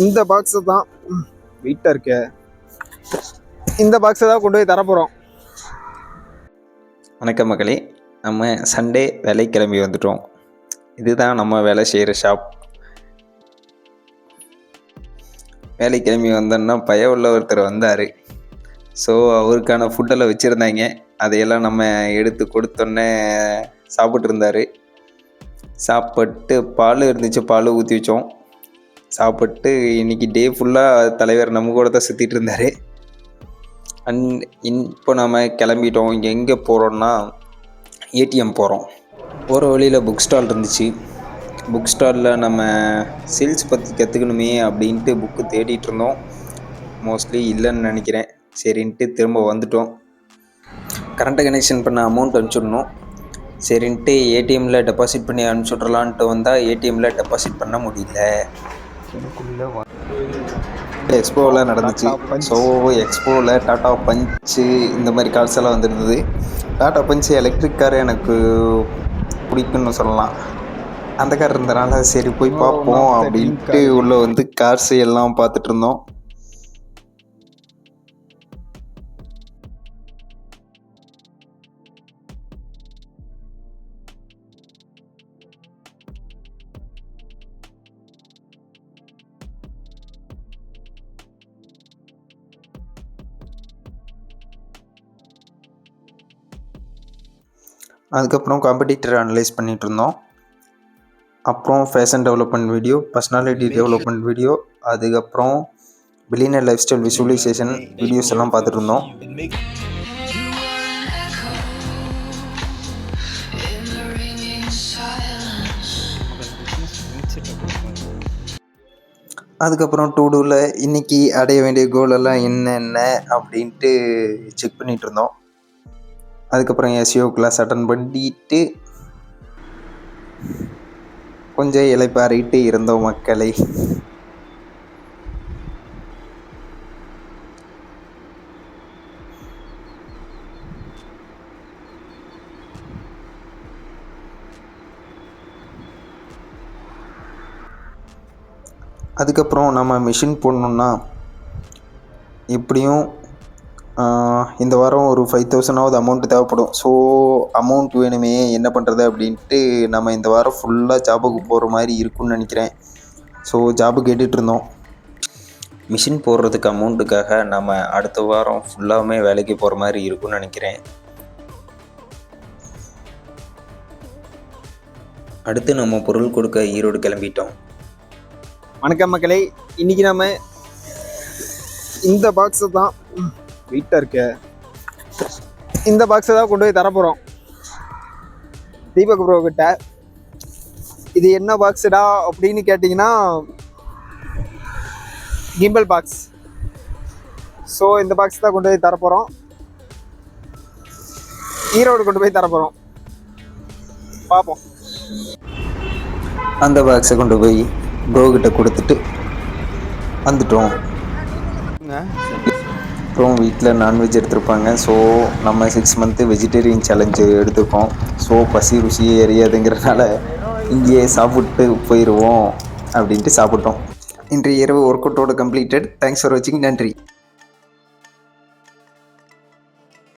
இந்த பாக்ஸை தான் வெயிட்டாக இருக்க, இந்த பாக்ஸை தான் கொண்டு போய் தரப்போகிறோம். வணக்கம் மக்களே, நம்ம சண்டே வேலை கிளம்பி வந்துட்டோம். இதுதான் நம்ம வேலை செய்கிற ஷாப். வேலை கிளம்பி வந்தோன்னா பய உள்ள ஒருத்தர் வந்தார். ஸோ அவருக்கான ஃபுட்டெல்லாம் வச்சுருந்தாங்க. அதையெல்லாம் நம்ம எடுத்து கொடுத்தோன்னே சாப்பிட்டு இருந்தார். சாப்பிட்டு பால் இருந்துச்சு, பால் ஊற்றி வச்சோம். சாப்பிட்டு இன்றைக்கி டே ஃபுல்லாக தலைவர் நம்ம கூட தான் சுற்றிட்டு இருந்தார். இப்போ நம்ம கிளம்பிட்டோம். எங்கே போகிறோன்னா ஏடிஎம் போகிறோம். போகிற வழியில் புக் ஸ்டால் இருந்துச்சு. புக் ஸ்டாலில் நம்ம சேல்ஸ் பற்றி கற்றுக்கணுமே அப்படின்ட்டு புக்கு தேடிட்டு இருந்தோம். மோஸ்ட்லி இல்லைன்னு நினைக்கிறேன். சரின்ட்டு திரும்ப வந்துட்டோம். கரண்ட்டு கனெக்ஷன் பண்ண அமௌண்ட் அனுப்பிச்சுடணும். சரின்ட்டு ஏடிஎம்மில் டெபாசிட் பண்ணி அனுப்பிச்சுட்றலான்ட்டு வந்தால் ஏடிஎம்மில் டெபாசிட் பண்ண முடியல. எக்ஸ்போவில் நடந்துச்சு. ஸோ எக்ஸ்போவில் டாட்டா பஞ்சு இந்த மாதிரி கார்ஸ் எல்லாம் வந்துருந்தது. டாட்டா பஞ்சு எலக்ட்ரிக் கார் எனக்கு பிடிக்குன்னு சொல்லலாம். அந்த கார் இருந்தனால சரி போய் பார்ப்போம் அப்படின்ட்டு உள்ளே வந்து கார்ஸ் எல்லாம் பார்த்துட்டு இருந்தோம். அதுக்கப்புறம் காம்படிட்டர் அனலைஸ் பண்ணிகிட்டு இருந்தோம். அப்புறம் fashion development video, personality development video, அதுக்கப்புறம் billionaire life style visualisation videos எல்லாம் பார்த்துட்டு இருந்தோம். அதுக்கப்புறம் டூடூவில் இன்றைக்கி அடைய வேண்டிய கோலெல்லாம் என்னென்ன அப்படின்ட்டு செக் பண்ணிகிட்டு இருந்தோம். அதுக்கப்புறம் எஸ்இஓ கிளாஸ் அட்டன் பண்ணிட்டு கொஞ்சம் இளைப்பாறிட்டு இருந்தோம் மக்களை. அதுக்கப்புறம் நம்ம மிஷின் போடணுன்னா எப்படியும் இந்த வாரம் ஒரு 5,000 அமௌண்ட் தேவைப்படும். ஸோ அமௌண்ட் வேணுமே, என்ன பண்ணுறது அப்படின்ட்டு நம்ம இந்த வாரம் ஃபுல்லாக ஜாபுக்கு போகிற மாதிரி இருக்குன்னு நினைக்கிறேன். So job கேட்டுட்ருந்தோம். மிஷின் போடுறதுக்கு அமௌண்ட்டுக்காக நம்ம அடுத்த வாரம் ஃபுல்லாகவே வேலைக்கு போகிற மாதிரி இருக்குன்னு நினைக்கிறேன். அடுத்து நம்ம பொருள் கொடுக்க ஈரோடு கிளம்பிட்டோம். வணக்கம் மக்களே, இன்றைக்கி நம்ம இந்த பாக்ஸை தான் வெயிட்டாக இருக்க, இந்த பாக்ஸை தான் கொண்டு போய் தரப்போகிறோம் தீபக் ப்ரோ கிட்ட. இது என்ன பாக்ஸுடா அப்படின்னு கேட்டிங்கன்னா கிம்பல் பாக்ஸ். ஸோ இந்த பாக்ஸ் தான் கொண்டு போய் தரப்போகிறோம், ஈரோடு கொண்டு போய் தரப்போகிறோம். பார்ப்போம். அந்த பாக்ஸை கொண்டு போய் ப்ரோ கிட்ட கொடுத்துட்டு வந்துட்டோம். அப்புறம் வீட்டில் நான்வெஜ் எடுத்திருப்பாங்க. ஸோ நம்ம 6 மந்த்து வெஜிடேரியன் சேலஞ்சு எடுத்துருக்கோம். ஸோ பசி ருசியே எரியாதுங்கிறதுனால இங்கேயே சாப்பிட்டு போயிடுவோம் அப்படின்ட்டு சாப்பிட்டோம். இன்றைய இரவு ஒர்க் அவுட்டோட கம்ப்ளீட்டட். தேங்க்ஸ் ஃபார் வாட்சிங். நன்றி.